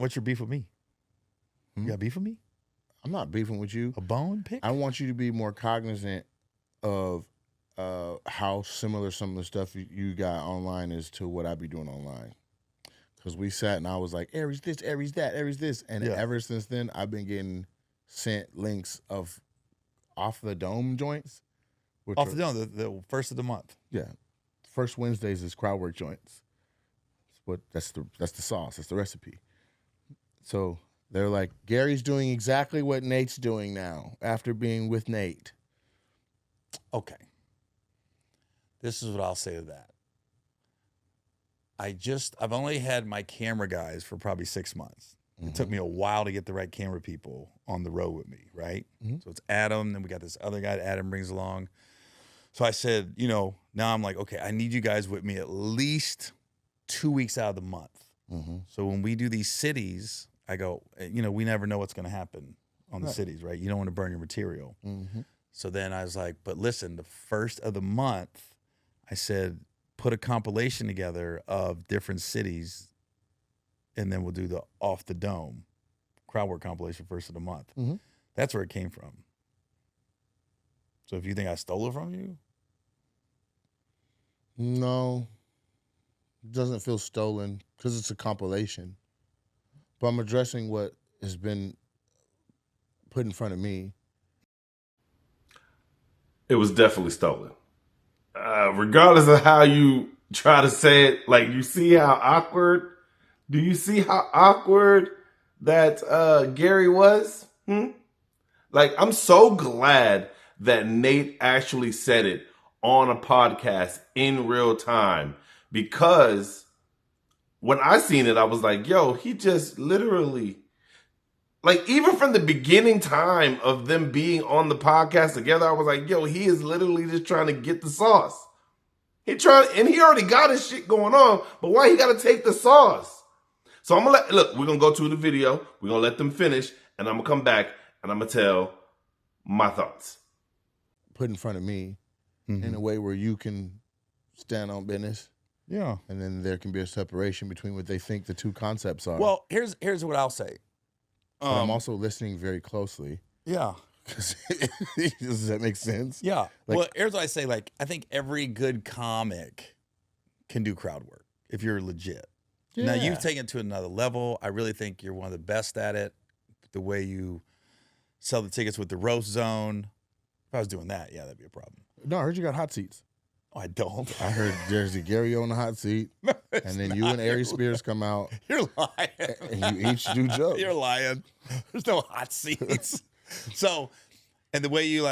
what's your beef with me? You got beef with me? I'm not beefing with you. A bone pick? I want you to be more cognizant of how similar some of the stuff you got online is to what I be doing online. Because we sat and I was like, Aries this, Aries that, Aries this. And ever since then, I've been getting sent links of off the dome joints. Off the dome, the first of the month. Yeah. First Wednesdays is crowd work joints. That's the sauce. That's the recipe. So they're like, Gary's doing exactly what Nate's doing now after being with Nate. Okay. This is what I'll say to that. I've only had my camera guys for probably 6 months. It took me a while to get the right camera people on the road with me, right? So it's Adam, then we got this other guy that Adam brings along. So I said, now I'm like, okay, I need you guys with me at least 2 weeks out of the month. So when we do these cities, I go, we never know what's going to happen on the cities, right? You don't want to burn your material. So then I was like, but listen, the first of the month, I said, put a compilation together of different cities, and then we'll do the off the dome crowd work compilation first of the month. That's where it came from. So if you think I stole it from you? No. It doesn't feel stolen because it's a compilation. But I'm addressing what has been put in front of me. It was definitely stolen. Regardless of how you try to say it, like, you see how awkward? Do you see how awkward that Gary was? Like, I'm so glad that Nate actually said it on a podcast in real time, because when I seen it, I was like, yo, he just literally, like, even from the beginning time of them being on the podcast together, I was like, yo, he is literally just trying to get the sauce. He already got his shit going on, but why he got to take the sauce? So we're going to go to the video. We're going to let them finish, and I'm going to come back, and I'm going to tell my thoughts. Put in front of me in a way where you can stand on business. Yeah. And then there can be a separation between what they think the two concepts are. Well, here's what I'll say. But I'm also listening very closely. Yeah. Does that make sense? Yeah. Well, here's what I say. Like, I think every good comic can do crowd work if you're legit. Yeah. Now, you've taken it to another level. I really think you're one of the best at it. The way you sell the tickets with the roast zone. If I was doing that, that'd be a problem. No, I heard you got hot seats. Oh, I don't. I heard there's a Gary Owen on the hot seat. No, and then you and Ari Spears come out. You're lying. And you each do jokes. You're lying. There's no hot seats. So, and the way you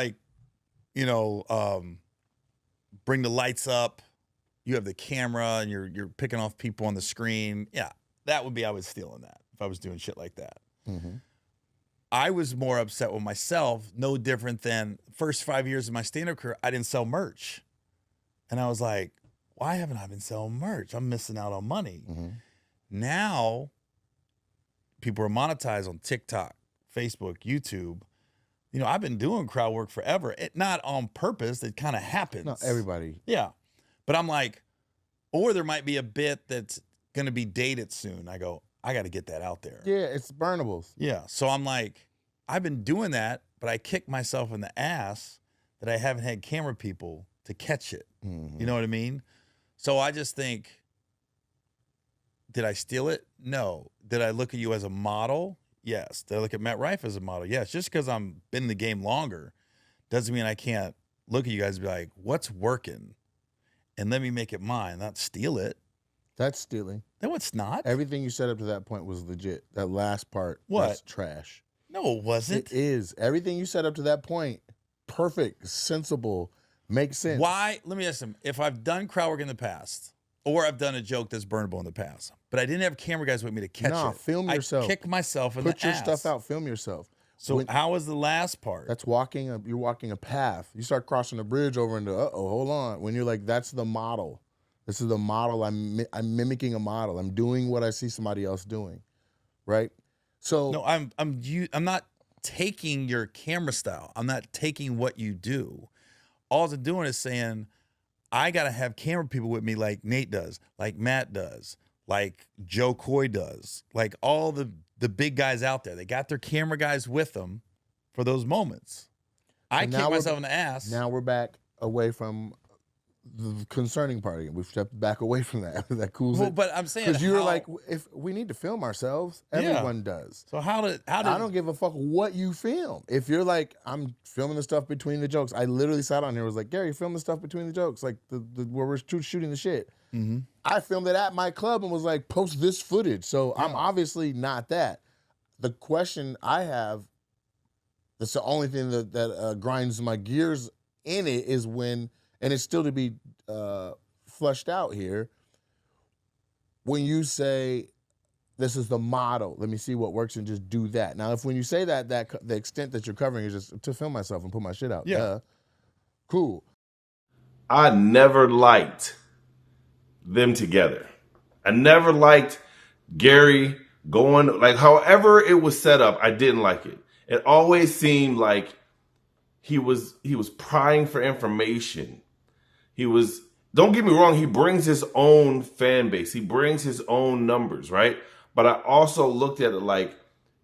bring the lights up, you have the camera and you're picking off people on the screen. Yeah, that would be, I was stealing that if I was doing shit like that. I was more upset with myself, no different than first 5 years of my stand-up career, I didn't sell merch. And I was like, why haven't I been selling merch? I'm missing out on money. Now, people are monetized on TikTok, Facebook, YouTube. I've been doing crowd work forever. Not on purpose. It kind of happens. No, everybody. Yeah. But I'm like, or there might be a bit that's going to be dated soon. I go, I got to get that out there. Yeah, it's burnables. Yeah. So I'm like, I've been doing that, but I kick myself in the ass that I haven't had camera people to catch it. You know what I mean? So I just think, did I steal it? No. Did I look at you as a model? Yes. Did I look at Matt Rife as a model? Yes. Just because I'm been in the game longer doesn't mean I can't look at you guys and be like, what's working? And let me make it mine, not steal it. That's stealing. No, it's not. Everything you said up to that point was legit. That last part was trash. No, it wasn't. It is. Everything you said up to that point, perfect, sensible, makes sense. Why? Let me ask him. If I've done crowd work in the past, or I've done a joke that's burnable in the past, but I didn't have camera guys with me to catch it. Film yourself. I kick myself in the ass. Put your stuff out. Film yourself. So how was the last part? That's walking. You're walking a path. You start crossing a bridge over into, hold on. When you're like, that's the model. This is the model. I'm mimicking a model. I'm doing what I see somebody else doing, right? So no, I'm not taking your camera style. I'm not taking what you do. All I'm doing is saying, I got to have camera people with me like Nate does, like Matt does, like Joe Coy does, like all the big guys out there. They got their camera guys with them for those moments. I kick myself in the ass. Now we're back away from the concerning part again. We've stepped back away from that. That cool. Well, but I'm saying because you're like, if we need to film ourselves, everyone does. So how did I don't give a fuck what you film. If you're like, I'm filming the stuff between the jokes. I literally sat on here and was like, Gary, film the stuff between the jokes, like the where we're shooting the shit. Mm-hmm. I filmed it at my club and was like, post this footage. So I'm obviously not that. The question I have, that's the only thing that grinds my gears in it, is when, and it's still to be flushed out here, when you say, this is the model, let me see what works and just do that. Now, if when you say that the extent that you're covering is just to film myself and put my shit out. Yeah. Cool. I never liked them together. I never liked Gary going, like, however it was set up, I didn't like it. It always seemed like he was prying for information. He was, don't get me wrong, he brings his own fan base. He brings his own numbers, right? But I also looked at it like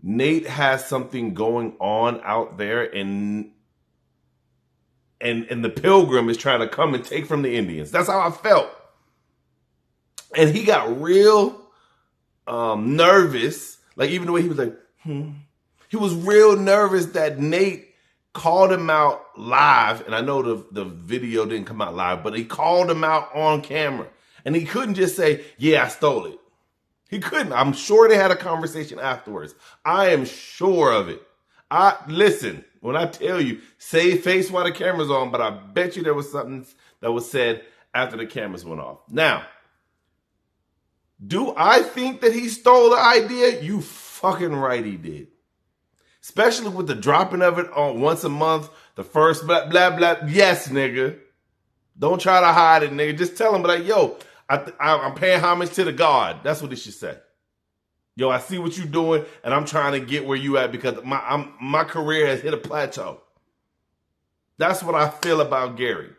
Nate has something going on out there, and the Pilgrim is trying to come and take from the Indians. That's how I felt. And he got real nervous. Like, even the way he was like, He was real nervous that Nate called him out live. And I know the video didn't come out live, but he called him out on camera. And he couldn't just say, yeah, I stole it. He couldn't. I'm sure they had a conversation afterwards. I am sure of it. Listen, when I tell you, save face while the camera's on, but I bet you there was something that was said after the cameras went off. Now, do I think that he stole the idea? You fucking right he did. Especially with the dropping of it on once a month, the first blah, blah, blah. Yes, nigga. Don't try to hide it, nigga. Just tell him, like, yo, I'm paying homage to the God. That's what it should say. Yo, I see what you're doing, and I'm trying to get where you at because my career has hit a plateau. That's what I feel about Gary.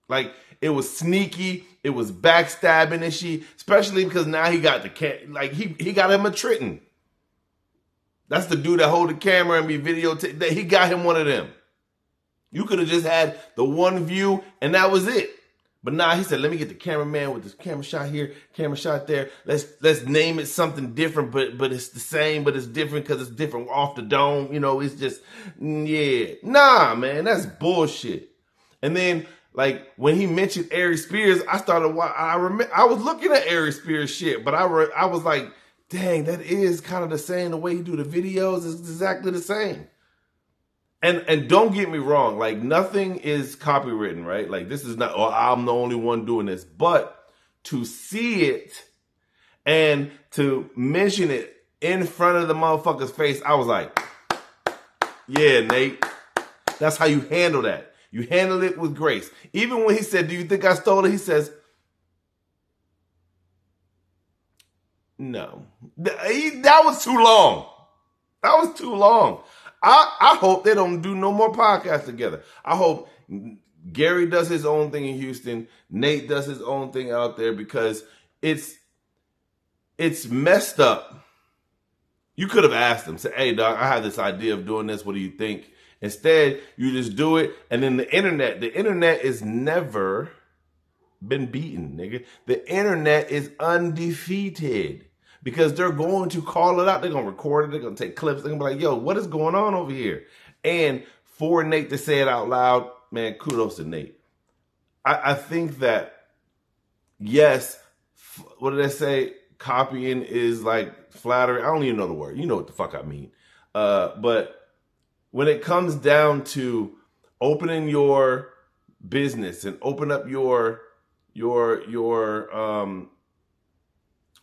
Like, it was sneaky, it was backstabbing and shit, especially because now he got he got him a Triton. That's the dude that hold the camera and be videotaped. He got him one of them. You could have just had the one view and that was it. But nah, he said, let me get the cameraman with this camera shot here, camera shot there. Let's name it something different, but it's the same, but it's different because it's different off the dome. You know, it's just, yeah. Nah, man, that's bullshit. And then, like, when he mentioned Ari Spears, I was looking at Ari Spears shit, but I was like, dang, that is kind of the same. The way he do the videos is exactly the same. And don't get me wrong, like, nothing is copywritten, right? Like, this is not, oh, I'm the only one doing this. But to see it and to mention it in front of the motherfucker's face, I was like, yeah, Nate, that's how you handle that. You handle it with grace. Even when he said, do you think I stole it? He says, no. That was too long. That was too long. I hope they don't do no more podcasts together. I hope Gary does his own thing in Houston. Nate does his own thing out there because it's messed up. You could have asked him, say, hey, dog, I have this idea of doing this. What do you think? Instead, you just do it. And then the internet is never been beaten, nigga. The internet is undefeated. Because they're going to call it out. They're going to record it. They're going to take clips. They're going to be like, yo, what is going on over here? And for Nate to say it out loud, man, kudos to Nate. I think that, yes, what did I say? Copying is like flattery. I don't even know the word. You know what the fuck I mean. But when it comes down to opening your business and open up your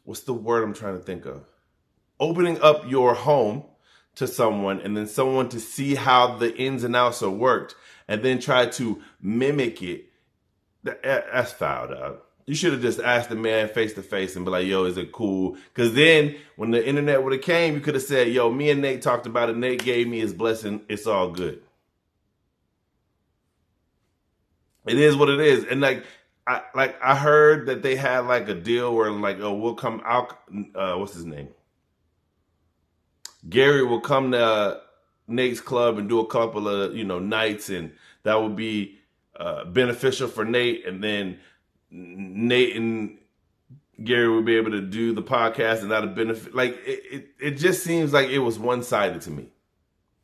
what's the word I'm trying to think of? Opening up your home to someone and then someone to see how the ins and outs are worked and then try to mimic it. That's foul, dog. You should have just asked the man face to face and be like, yo, is it cool? Because then when the internet would have came, you could have said, yo, me and Nate talked about it. Nate gave me his blessing. It's all good. It is what it is. And like, I heard that they had like a deal where like, oh, we'll come out. What's his name? Gary will come to Nate's club and do a couple of nights, and that would be beneficial for Nate. And then Nate and Gary would be able to do the podcast, and that'll benefit. Like it just seems like it was one sided to me.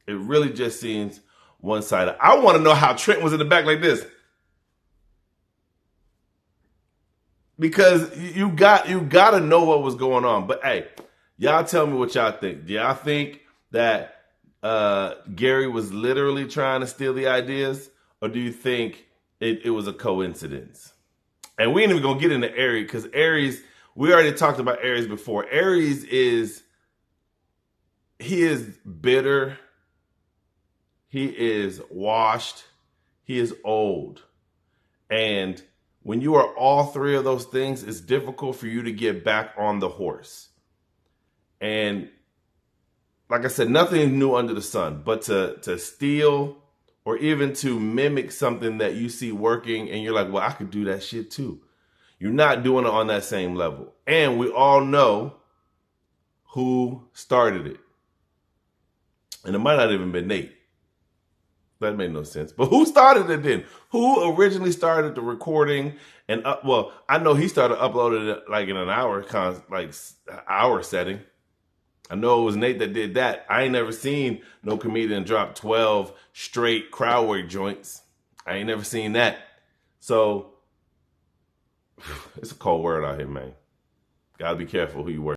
It really just seems one sided. I want to know how Trent was in the back like this. Because you got to know what was going on. But hey, y'all tell me what y'all think. Do y'all think that Gary was literally trying to steal the ideas, or do you think it was a coincidence? And we ain't even gonna get into Aries, because Aries, we already talked about Aries before. Aries is bitter, he is washed, he is old, and when you are all three of those things, it's difficult for you to get back on the horse. And like I said, nothing new under the sun, but to steal or even to mimic something that you see working and you're like, well, I could do that shit too. You're not doing it on that same level. And we all know who started it. And it might not even been Nate. That made no sense. But who started it then? Who originally started the recording? And well, I know he started uploading it like in an hour, hour setting. I know it was Nate that did that. I ain't never seen no comedian drop 12 straight crowd work joints. I ain't never seen that. So it's a cold word out here, man. Gotta be careful who you work.